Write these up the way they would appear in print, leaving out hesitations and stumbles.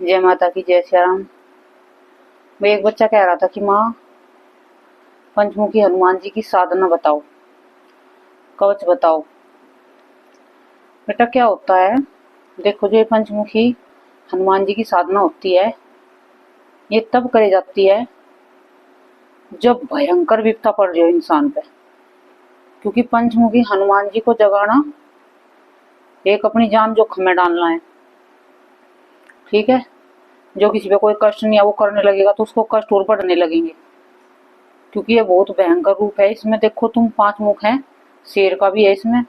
जय माता की जय श्री राम। वो एक बच्चा कह रहा था कि माँ, पंचमुखी हनुमान जी की साधना बताओ, कवच बताओ। बेटा क्या होता है, देखो जो ये पंचमुखी हनुमान जी की साधना होती है, ये तब करी जाती है जब भयंकर विपदा पड़ जाए इंसान पे। क्योंकि पंचमुखी हनुमान जी को जगाना एक अपनी जान जोखिम में डालना है। ठीक है, जो किसी पे कोई कष्ट नहीं है वो करने लगेगा तो उसको कष्ट और बढ़ने लगेंगे। क्योंकि ये बहुत भयंकर रूप है। इसमें देखो तुम 5 मुख हैं, शेर का भी है इसमें।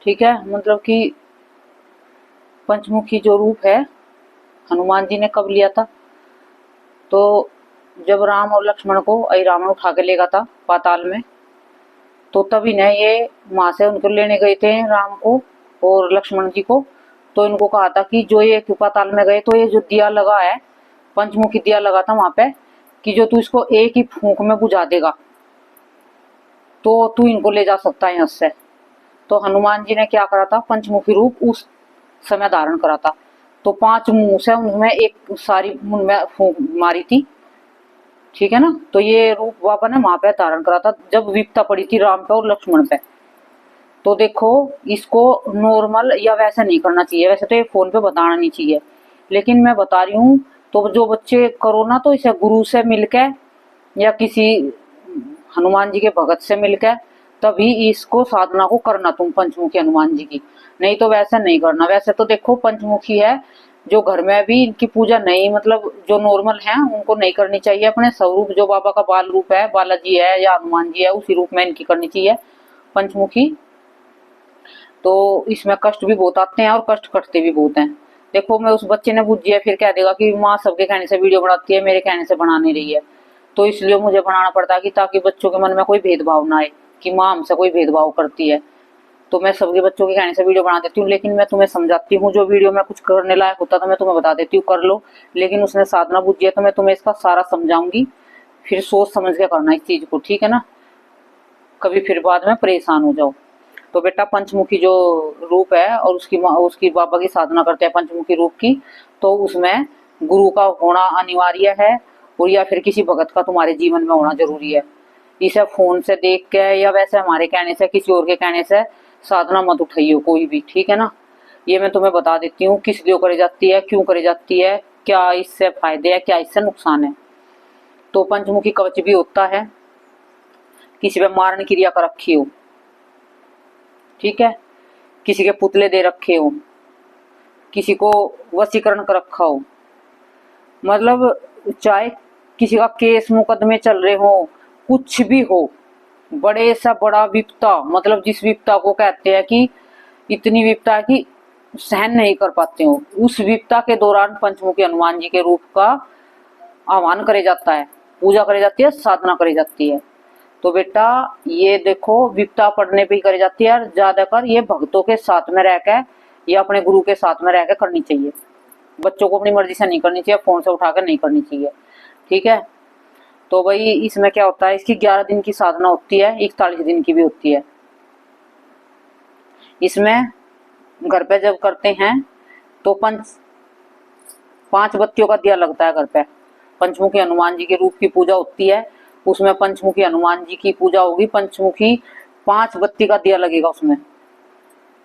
ठीक है, मतलब कि पंचमुखी जो रूप है हनुमान जी ने कब लिया था, तो जब राम और लक्ष्मण को रावण उठा के ले गया था पाताल में, तो तभी ने ये वहां से उनको लेने गए थे राम को और लक्ष्मण जी को। तो इनको कहा था कि जो ये पाताल में गए तो ये जो दिया लगा है, पंचमुखी दिया लगा था वहां पे, कि जो तू इसको एक ही फूंक में बुझा देगा तो तू इनको ले जा सकता है यहाँ से। तो हनुमान जी ने क्या करा था, पंचमुखी रूप उस समय धारण करा था। तो 5 मुंह से उनमें एक सारी मुंह में फूंक मारी थी। ठीक है ना, तो ये रूप बाबा ने वहां पे धारण करा था जब विपता पड़ी थी राम पे और लक्ष्मण पे। तो देखो इसको नॉर्मल या वैसा नहीं करना चाहिए, वैसे तो ये फोन पे बताना नहीं चाहिए, लेकिन मैं बता रही हूँ। तो जो बच्चे करो ना, तो इसे गुरु से मिलके या किसी हनुमान जी के भगत से मिलकर तभी इसको साधना को करना तुम पंचमुखी हनुमान जी की। नहीं तो वैसे नहीं करना। वैसे तो देखो पंचमुखी है जो घर में भी इनकी पूजा नहीं, मतलब जो नॉर्मल है उनको नहीं करनी चाहिए। अपने स्वरूप जो बाबा का बाल रूप है, बालाजी है या हनुमान जी है, उसी रूप में इनकी करनी चाहिए पंचमुखी। तो इसमें कष्ट भी बहुत आते हैं और कष्ट कटते भी बहुत हैं। देखो मैं उस बच्चे ने पूछ है, फिर कह देगा कि माँ सबके कहने से वीडियो बनाती है, मेरे कहने से बना नहीं रही है। तो इसलिए मुझे बनाना पड़ता है कि ताकि बच्चों के मन में कोई भेदभाव ना आए कि माँ हमसे कोई भेदभाव करती है। तो मैं सबके बच्चों के कहने से वीडियो बना देती हूँ, लेकिन मैं तुम्हें समझाती हूँ। जो वीडियो में कुछ करने लायक होता तो मैं तुम्हें बता देती हूँ कर लो, लेकिन उसने साधना पूछी है तो मैं तुम्हें इसका सारा समझाऊंगी। फिर सोच समझ के करना इस चीज को, ठीक है ना, कभी फिर बाद में परेशान हो जाओ। तो बेटा पंचमुखी जो रूप है और उसकी बाबा की साधना करते हैं पंचमुखी रूप की, तो उसमें गुरु का होना अनिवार्य है और या फिर किसी भगत का तुम्हारे जीवन में होना जरूरी है। इसे फोन से देख के या वैसे हमारे कहने से किसी और के कहने से साधना मत उठाइयो कोई भी, ठीक है ना। ये मैं तुम्हें बता देती हूँ किस लिए करी जाती है, क्यों करी जाती है, क्या इससे फायदे है, क्या इससे नुकसान है। तो पंचमुखी कवच भी होता है किसी पे मारण क्रिया कर रखी हो, ठीक है, किसी के पुतले दे रखे हो, किसी को वशीकरण कर रखा हो, मतलब चाहे किसी का केस मुकदमे चल रहे हो, कुछ भी हो, बड़े सा बड़ा विपता, मतलब जिस विपता को कहते हैं कि इतनी विपता है कि सहन नहीं कर पाते हो, उस विपता के दौरान पंचमुखी हनुमान जी के रूप का आह्वान करे जाता है, पूजा करी जाती है, साधना करी जाती है। तो बेटा ये देखो विपता पढ़ने पे ही करी जाती है, ज्यादातर ये भक्तों के साथ में रहकर या अपने गुरु के साथ में रहकर करनी चाहिए। बच्चों को अपनी मर्जी से नहीं करनी चाहिए, फोन से उठाकर नहीं करनी चाहिए, ठीक है। तो भाई इसमें क्या होता है, इसकी 11 दिन की साधना होती है, 41 दिन की भी होती है। इसमें घर पे जब करते हैं तो 5 बत्तियों का दिया लगता है घर पे। पंचमुखी हनुमान जी के रूप की पूजा होती है, उसमें पंचमुखी हनुमान जी की पूजा होगी। पंचमुखी 5 बत्ती का दिया लगेगा उसमें,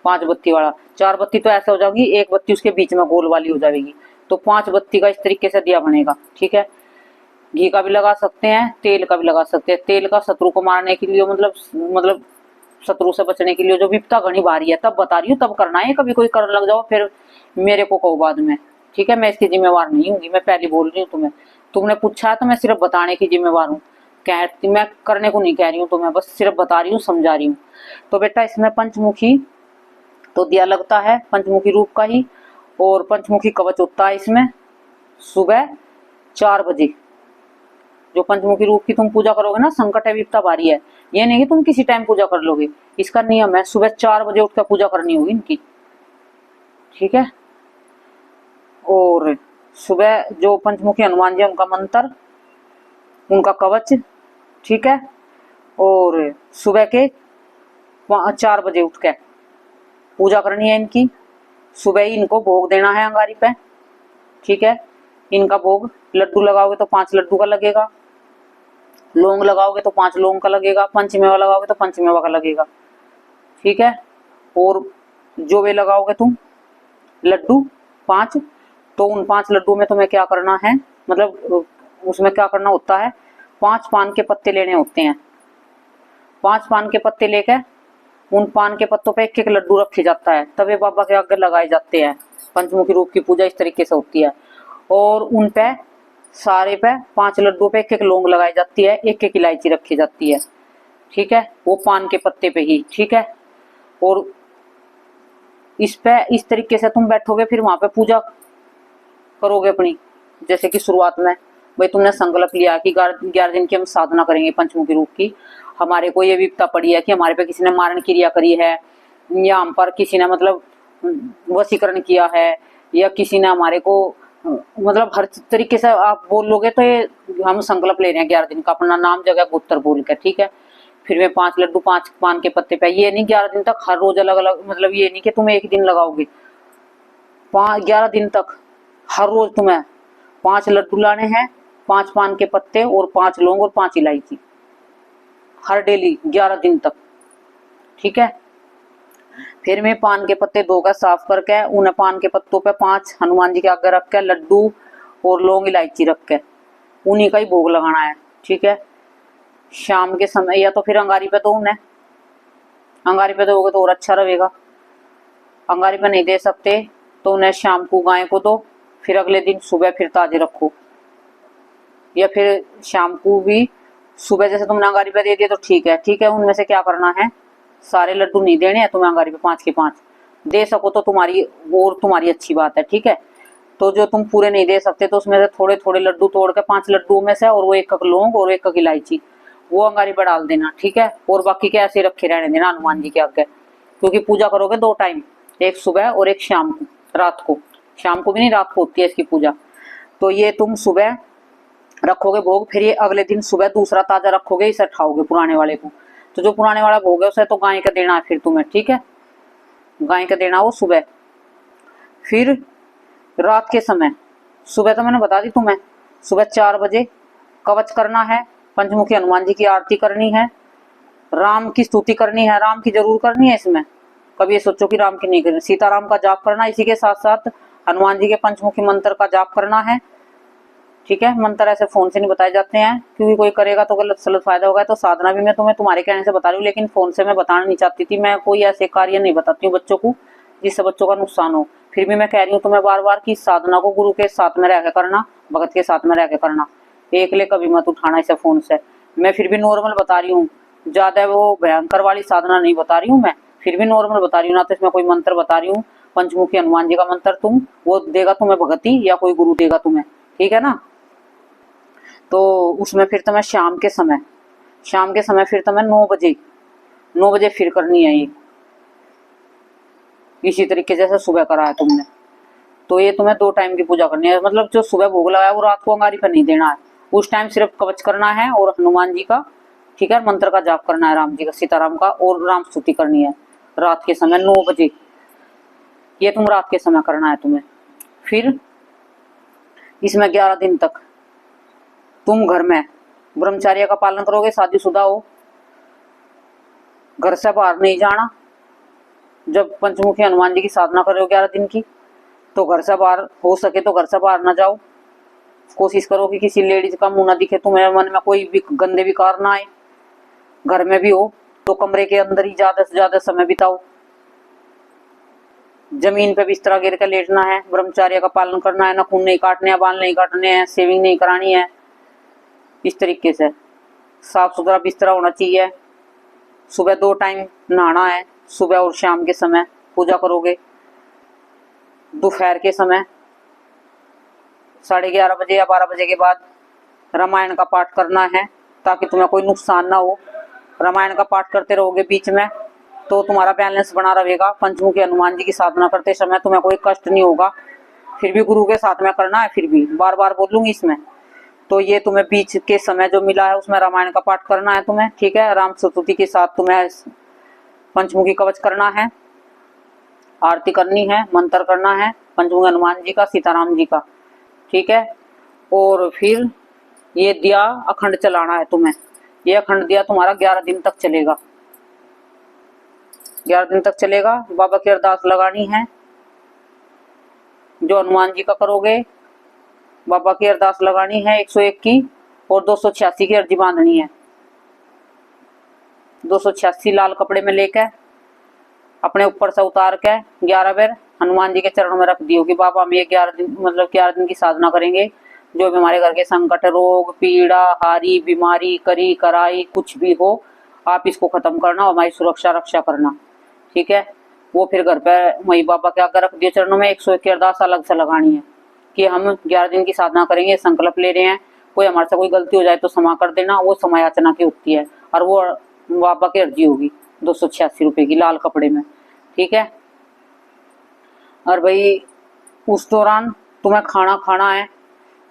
5 बत्ती वाला। 4 बत्ती तो ऐसे हो जाएगी, एक बत्ती उसके बीच में गोल वाली हो जाएगी। तो 5 बत्ती का इस तरीके से दिया बनेगा, ठीक है। घी का भी लगा सकते हैं, तेल का भी लगा सकते हैं। तेल का शत्रु को मारने के लिए, मतलब शत्रु से बचने के लिए, जो विपता घनी भारी है तब बता रही हूँ, तब करना है। कभी कोई कर लग जाओ फिर मेरे को कहो बाद में, ठीक है। मैं इसकी जिम्मेवार नहीं हूँ, मैं पहले बोल रही हूँ तुम्हें। तुमने पूछा है तो मैं सिर्फ बताने की जिम्मेवार हूँ, मैं करने को नहीं कह रही हूँ तुम्हें, बस सिर्फ बता रही हूँ, समझा रही हूँ। तो बेटा इसमें पंचमुखी तो दिया लगता है पंचमुखी रूप का ही, और पंचमुखी कवच होता है इसमें सुबह 4 बजे। जो पंचमुखी रूप की तुम पूजा करोगे ना, संकट है विपता भारी है, ये नहीं कि तुम किसी टाइम पूजा कर लोगे। इसका नियम है सुबह 4 बजे उठकर पूजा करनी होगी इनकी, ठीक है। और सुबह जो पंचमुखी हनुमान जी उनका मंत्र, उनका कवच, ठीक है। और सुबह के 4 बजे उठ के पूजा करनी है इनकी। सुबह ही इनको भोग देना है अंगारी पे, ठीक है। इनका भोग लड्डू लगाओगे तो 5 लड्डू का लगेगा, लौंग लगाओगे तो 5 लौंग का लगेगा, पंचमेवा लगाओगे तो पंचमेवा का लगेगा, ठीक है। और जो वे लगाओगे तुम लड्डू 5, तो उन 5 लड्डू में तुम्हें क्या करना है, मतलब उसमें क्या करना होता है, 5 पान के पत्ते लेने होते हैं। 5 पान के पत्ते लेकर उन पान के पत्तों पे एक एक लड्डू रखे जाता है, तब ये बाबा के आगे लगाए जाते हैं। पंचमुखी रूप की पूजा इस तरीके से होती है। और उन पे सारे पे 5 लड्डू पे एक एक लौंग लगाई जाती है, एक एक इलायची रखी जाती है, ठीक है, वो पान के पत्ते पे ही, ठीक है। और इस पे इस तरीके से तुम बैठोगे, फिर वहां पे पूजा करोगे अपनी। जैसे कि शुरुआत में भाई तुमने संकल्प लिया कि 11 दिन की हम साधना करेंगे पंचमुखी रूप की, हमारे को ये विपदा पड़ी है कि हमारे पे किसी ने मारण क्रिया करी है, या हम पर किसी ने मतलब वशीकरण किया है, या किसी ने हमारे को मतलब हर तरीके से आप बोल लोगे तो ये हम संकल्प ले रहे हैं 11 दिन का, अपना नाम जगह गोत्र बोल के, ठीक है। फिर मैं 5 लड्डू 5 पान के पत्ते पे, ये नहीं 11 दिन तक हर रोज अलग अलग, मतलब ये नहीं कि तुम एक दिन लगाओगे, 11 दिन तक हर रोज तुम्हें 5 लड्डू लाने हैं, 5 पान के पत्ते और 5 लौंग और 5 इलायची, हर डेली 11 दिन तक, ठीक है। फिर मैं पान के पत्ते धोकर साफ करके उन्हें पान के पत्तों पे 5 हनुमान जी के आगे रख के लड्डू और लौंग इलायची रख के उन्हीं का ही भोग लगाना है, ठीक है। शाम के समय या तो फिर अंगारी पे दो उन्हें, अंगारी पे दोगे तो और अच्छा रहेगा। अंगारी पे नहीं दे सकते तो उन्हें शाम को गाय को दो, फिर अगले दिन सुबह फिर ताजे रखो, या फिर शाम को भी सुबह जैसे तुमने अंगारी पे दे दिए तो ठीक है, ठीक है। उनमें से क्या करना है, सारे लड्डू नहीं देने हैं तुम्हें अंगारी पे, 5 के 5 दे सको तो तुम्हारी और तुम्हारी अच्छी बात है, ठीक है। तो जो तुम पूरे नहीं दे सकते तो उसमें से थोड़े थोड़े लड्डू तोड़ के 5 लड्डू में से और वो 1 लौंग और 1 इलायची वो अंगारी पर डाल देना, ठीक है। और बाकी के ऐसे रखे रहने देना हनुमान जी के आगे, क्योंकि पूजा करोगे 2 टाइम, एक सुबह और एक शाम को, रात को, शाम को भी नहीं रात को होती है इसकी पूजा। तो ये तुम सुबह रखोगे भोग, फिर ये अगले दिन सुबह दूसरा ताजा रखोगे, इसे उठाओगे पुराने वाले को। तो जो पुराने वाला भोग है उसे तो गाय का देना है फिर तुम्हें, ठीक है, गाय का देना वो सुबह। फिर रात के समय, सुबह तो मैंने बता दी तुम्हें, सुबह 4 बजे कवच करना है, पंचमुखी हनुमान जी की आरती करनी है, राम की स्तुति करनी है, राम की जरूर करनी है इसमें, कभी ये सोचो कि राम की नहीं करनी, सीताराम का जाप करना, इसी के साथ साथ हनुमान जी के पंचमुखी मंत्र का जाप करना है, ठीक है। मंत्र ऐसे फोन से नहीं बताए जाते हैं, क्योंकि कोई करेगा तो गलत सलत फायदा होगा। तो साधना भी मैं तुम्हें तुम्हारे कहने से बता रही हूँ, लेकिन फोन से मैं बताना नहीं चाहती थी, मैं कोई ऐसे कार्य नहीं बताती हूँ बच्चों को जिससे बच्चों का नुकसान हो। फिर भी मैं कह रही हूँ तुम्हें बार बार कि साधना को गुरु के साथ में रहकर करना, भगत के साथ में रहकर करना, एकले कभी मत उठाना इसे फोन से। मैं फिर भी नॉर्मल बता रही हूँ, ज्यादा वो भयंकर वाली साधना नहीं बता रही हूँ, मैं फिर भी नॉर्मल बता रही हूँ ना, तो इसमें कोई मंत्र बता रही हूँ, पंचमुखी हनुमान जी का मंत्र तुम वो देगा तुम्हें भगती, या कोई गुरु देगा तुम्हें, ठीक है ना। तो उसमें फिर तुम्हें शाम के समय फिर तुम्हें 9 बजे फिर करनी है ये, इसी तरीके जैसे सुबह करा है तुमने। तो ये तुम्हें 2 टाइम की पूजा करनी है, मतलब जो सुबह भोग लगाया वो रात को अंगारी पर नहीं देना है, उस टाइम सिर्फ कवच करना है और हनुमान जी का, ठीक है, मंत्र का जाप करना है, राम जी का, सीताराम का, और राम स्तुति करनी है रात के समय 9 बजे, ये तुम रात के समय करना है तुम्हें। फिर इसमें 11 दिन तक तुम घर में ब्रह्मचर्य का पालन करोगे, शादीशुदा हो, घर से बाहर नहीं जाना। जब पंचमुखी हनुमान जी की साधना करोगे 11 दिन की, तो घर से बाहर हो सके तो घर से बाहर ना जाओ, कोशिश करो कि किसी लेडीज का मुंह ना दिखे, तुम्हें मन में कोई भी गंदे विकार ना आए। घर में भी हो तो कमरे के अंदर ही ज्यादा से ज्यादा समय बिताओ, जमीन पे बिस्तरा गिर कर लेटना है, ब्रह्मचर्य का पालन करना है, नाखून नहीं काटने हैं, बाल नहीं काटने हैं, शेविंग नहीं करानी है, इस तरीके से साफ सुथरा बिस्तरा होना चाहिए। सुबह 2 टाइम नहाना है, सुबह और शाम के समय पूजा करोगे। दोपहर के समय 11:30 बजे या 12 बजे के बाद रामायण का पाठ करना है, ताकि तुम्हें कोई नुकसान ना हो। रामायण का पाठ करते रहोगे बीच में तो तुम्हारा बैलेंस बना रहेगा, पंचमुखी हनुमान जी की साधना करते समय तुम्हें कोई कष्ट नहीं होगा। फिर भी गुरु के साथ में करना है, फिर भी बार बार बोलूंगी इसमें। तो ये तुम्हें बीच के समय जो मिला है उसमें रामायण का पाठ करना है तुम्हें, ठीक है। राम स्तुति के साथ तुम्हें पंचमुखी कवच करना है, आरती करनी है, मंत्र करना है पंचमुखी हनुमान जी का, सीताराम जी का, ठीक है। और फिर ये दिया अखंड चलाना है तुम्हें। ये अखंड दिया तुम्हारा 11 दिन तक चलेगा। 11 दिन तक चलेगा। बाबा की अरदास लगानी है जो हनुमान जी का करोगे। बाबा की अरदास लगानी है 101 की, और 286 की अर्जी बांधनी है। 286 लाल कपड़े में लेकर अपने ऊपर से उतार के 11 बार हनुमान जी के चरणों में रख दियो कि बाबा हम ये 11 दिन मतलब 11 दिन की साधना करेंगे। जो भी हमारे घर के संकट, रोग, पीड़ा, हारी, बीमारी, करी कराई कुछ भी हो, आप इसको खत्म करना और हमारी सुरक्षा रक्षा करना। ठीक है। वो फिर घर पे वही बाबा के आगे रख दिए चरणों में। 101 की अरदास अलग से लगानी है कि हम 11 दिन की साधना करेंगे, संकल्प ले रहे हैं, कोई हमारे से कोई गलती हो जाए तो क्षमा कर देना। वो समय याचना की होती है और वो बाबा की अर्जी होगी 286 रुपए की लाल कपड़े में। ठीक है। और भाई उस दौरान तुम्हें खाना खाना है।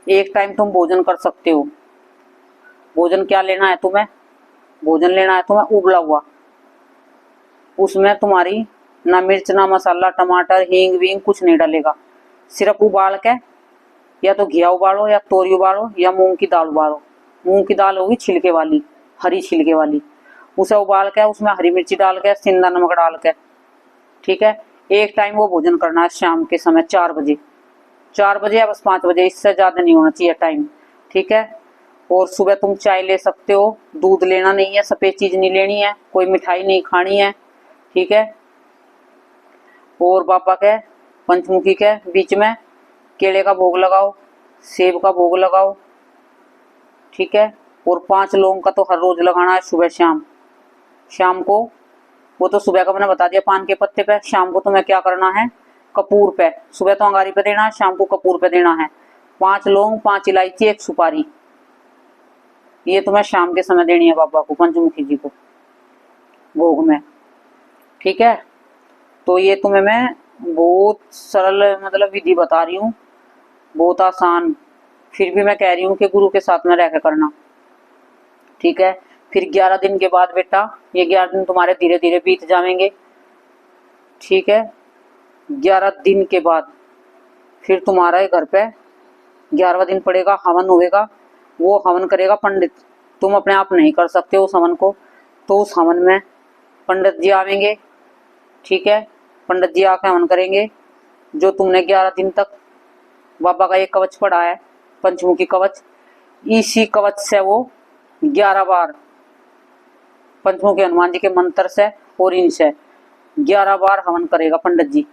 एक टाइम तुम भोजन कर सकते हो। भोजन क्या लेना है तुम्हें? भोजन लेना है तुम्हें उबला हुआ। उसमें तुम्हारी ना मिर्च, ना मसाला, टमाटर, हींग वींग कुछ नहीं डलेगा। सिर्फ उबाल के या तो घिया उबालो या तोरी उबालो या मूंग की दाल उबालो। मूंग की दाल होगी छिलके वाली, हरी छिलके वाली। उसे उबाल के उसमें हरी मिर्ची डाल के, सिंधा नमक डाल के, ठीक है। एक टाइम वो भोजन करना है शाम के समय 4 बजे। 4 बजे या बस 5 बजे, इससे ज्यादा नहीं होना चाहिए टाइम। ठीक है। और सुबह तुम चाय ले सकते हो, दूध लेना नहीं है, सफेद चीज नहीं लेनी है, कोई मिठाई नहीं खानी है। ठीक है। और बाबा के पंचमुखी के बीच में केले का भोग लगाओ, सेब का भोग लगाओ। ठीक है। और 5 लौंग का तो हर रोज लगाना है, सुबह शाम। शाम को वो तो सुबह का मैंने बता दिया पान के पत्ते पे। शाम को तुम्हें क्या करना है? कपूर पे। सुबह तो अंगारी पे देना है, शाम को कपूर पे देना है। 5 लौंग, 5 इलायची, 1 सुपारी, ये तुम्हें शाम के समय देनी है बाबा को, पंचमुखी जी को भोग में। ठीक है। तो ये तुम्हें मैं बहुत सरल मतलब विधि बता रही हूँ, बहुत आसान। फिर भी मैं कह रही हूँ कि गुरु के साथ में रहकर करना। ठीक है। फिर 11 दिन के बाद बेटा, ये 11 दिन तुम्हारे धीरे धीरे बीत जाएंगे। ठीक है। 11 दिन के बाद फिर तुम्हारे घर पे 11वां दिन पड़ेगा, हवन होगा। वो हवन करेगा पंडित, तुम अपने आप नहीं कर सकते उस हवन को। तो उस हवन में पंडित जी आवेंगे। ठीक है। पंडित जी आके हवन करेंगे। जो तुमने 11 दिन तक बाबा का एक कवच पढ़ा है, पंचमुखी कवच, इसी कवच से वो 11 बार पंचमुखी हनुमान जी के मंत्र से और इनसे 11 बार हवन करेगा पंडित जी।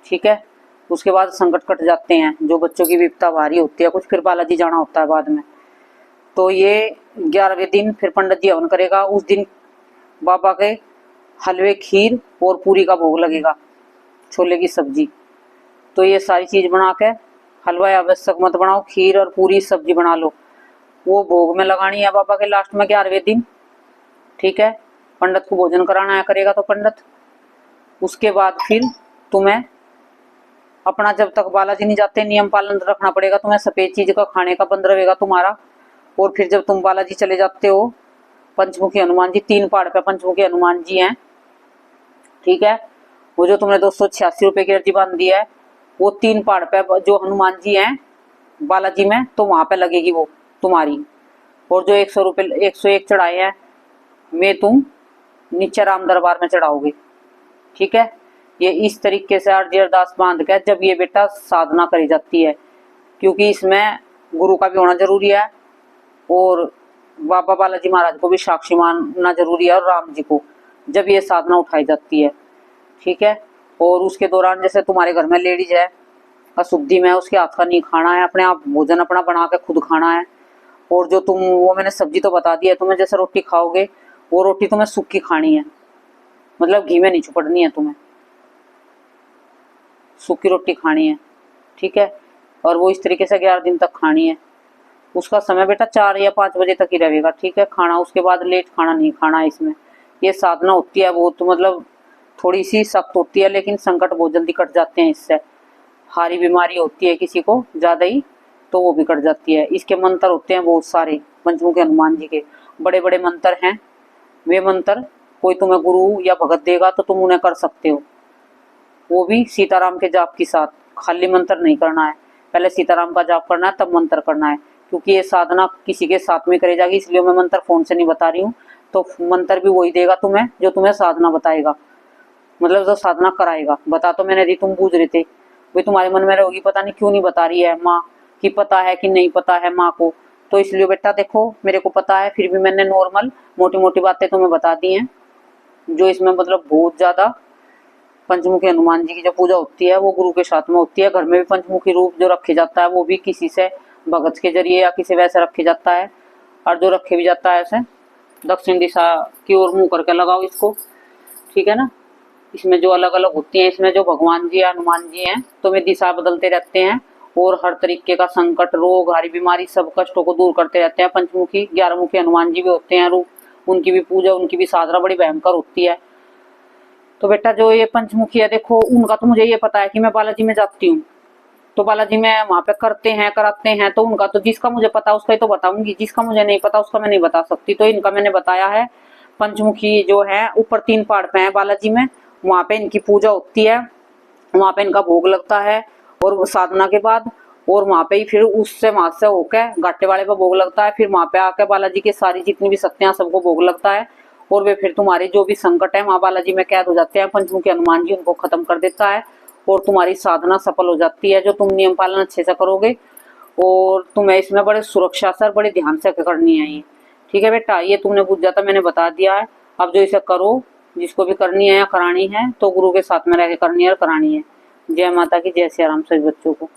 ठीक है। उसके बाद संकट कट जाते हैं, जो बच्चों की विपदा भारी होती है कुछ, फिर बालाजी जाना होता है बाद में। तो ये 11वें दिन फिर पंडित जी हवन करेगा। उस दिन बाबा के हलवे, खीर और पूरी का भोग लगेगा, छोले की सब्जी। तो ये सारी चीज बना के, हलवा आवश्यक मत बनाओ, खीर और पूरी सब्जी बना लो, वो भोग में लगानी है बाबा के लास्ट में 11वें दिन। ठीक है। पंडित को भोजन कराना है करेगा तो पंडित। उसके बाद फिर तुम्हें अपना, जब तक बालाजी नहीं जाते, नियम पालन रखना पड़ेगा तुम्हें। सफेद चीज का खाने का बंद रहेगा तुम्हारा। और फिर जब तुम बालाजी चले जाते हो, पंचमुखी हनुमान जी 3 पहाड़ पे पंचमुखी हनुमान जी हैं। ठीक है। वो जो तुमने 286 रुपए की अर्जी बांध दी है, वो 3 पहाड़ पे जो हनुमान जी हैं बालाजी में, तो वहां पे लगेगी वो तुम्हारी। और जो 101 चढ़ाए हैं वे तुम नीचे राम दरबार में चढ़ाओगे। ठीक है। ये इस तरीके से अर्जी अरदास बांध के जब ये बेटा साधना करी जाती है, क्योंकि इसमें गुरु का भी होना जरूरी है और बाबा बालाजी महाराज को भी साक्षी मानना जरूरी है, और राम जी को, जब ये साधना उठाई जाती है। ठीक है। और उसके दौरान जैसे तुम्हारे घर में लेडीज है अशुद्धि में, उसके हाथ का नहीं खाना है, अपने आप भोजन अपना बना के खुद खाना है। और जो तुम, वो मैंने सब्जी तो बता दी है तुम्हें, जैसे रोटी खाओगे वो रोटी तुम्हें सूखी खानी है, मतलब घी में नहीं चुपड़नी है तुम्हें, सूखी रोटी खानी है। ठीक है। और वो इस तरीके से 11 दिन तक खानी है। उसका समय बेटा 4 या 5 बजे तक ही रहेगा। ठीक है। खाना उसके बाद लेट खाना नहीं खाना है इसमें। ये साधना होती है बहुत, मतलब थोड़ी सी सख्त होती है, लेकिन संकट बहुत जल्दी कट जाते हैं इससे। हारी बीमारी होती है किसी को ज्यादा ही, तो वो भी कट जाती है। इसके मंत्र होते हैं बहुत सारे, पंचमुखी हनुमान जी के बड़े बड़े मंत्र हैं। वे मंत्र कोई तुम्हें गुरु या भगत देगा तो तुम उन्हें कर सकते हो, वो भी सीताराम के जाप के साथ। खाली मंत्र नहीं करना है, पहले सीताराम का जाप करना है, तब मंत्र करना है, क्योंकि ये साधना किसी के साथ में करी जाएगी, इसलिए मैं मंत्र फोन से नहीं बता रही हूँ। तो मंत्र भी वही देगा तुम्हें जो तुम्हें साधना बताएगा, मतलब जो साधना कराएगा। बता तो मैंने दी, तुम पूछ रहे थे भाई तुम्हारे मन में रहोगी पता नहीं क्यों नहीं बता रही है माँ, कि पता है कि नहीं पता है माँ को। तो इसलिए बेटा देखो मेरे को पता है, फिर भी मैंने नॉर्मल मोटी मोटी बातें तुम्हें बता दी हैं। जो इसमें मतलब बहुत ज्यादा पंचमुखी हनुमान जी की जो पूजा होती है वो गुरु के साथ में होती है। घर में भी पंचमुखी रूप जो रखे जाता है वो भी किसी से भगत के जरिए या किसी वैसे रखे जाता है, और जो रखे भी जाता है ऐसे दक्षिण दिशा की ओर मुंह करके लगाओ इसको, ठीक है ना। इसमें जो अलग अलग होती हैं, इसमें जो भगवान जी या हनुमान जी हैं तो वे दिशा बदलते रहते हैं और हर तरीके का संकट, रोग, हरी बीमारी, सब कष्टों को दूर करते रहते हैं। पंचमुखी 11 मुखी हनुमान जी भी होते हैं रूप, उनकी भी पूजा, उनकी भी साधना बड़ी भयंकर होती है। तो बेटा जो ये पंचमुखी है देखो, उनका तो मुझे ये पता है कि मैं बालाजी में जाती हूँ, तो बालाजी में वहां पे करते हैं कराते हैं, तो उनका तो जिसका मुझे पता उसका ही तो बताऊंगी, जिसका मुझे नहीं पता उसका मैं नहीं बता सकती। तो इनका मैंने बताया है। पंचमुखी जो है ऊपर 3 पहाड़ पे है बालाजी में, वहां पे इनकी पूजा होती है, वहां पे इनका भोग लगता है और साधना के बाद, और वहां पे ही फिर उससे वहां से होकर घाटे वाले पे भोग लगता है, फिर वहां पे आके बालाजी की सारी जितनी भी शक्तियां सबको भोग लगता है, और वे फिर तुम्हारी जो भी संकट है वहां बालाजी में कैद हो जाते हैं। पंचमुखी हनुमान जी उनको खत्म कर देता है और तुम्हारी साधना सफल हो जाती है, जो तुम नियम पालन अच्छे से करोगे। और तुम्हें इसमें बड़े सुरक्षा से बड़े ध्यान से करनी है ये, ठीक है बेटा। ये तुमने पूछ जाता मैंने बता दिया है। अब जो इसे करो, जिसको भी करनी है या करानी है तो गुरु के साथ में रह के करनी है और करानी है। जय माता की, जय सिया राम सभी बच्चों को।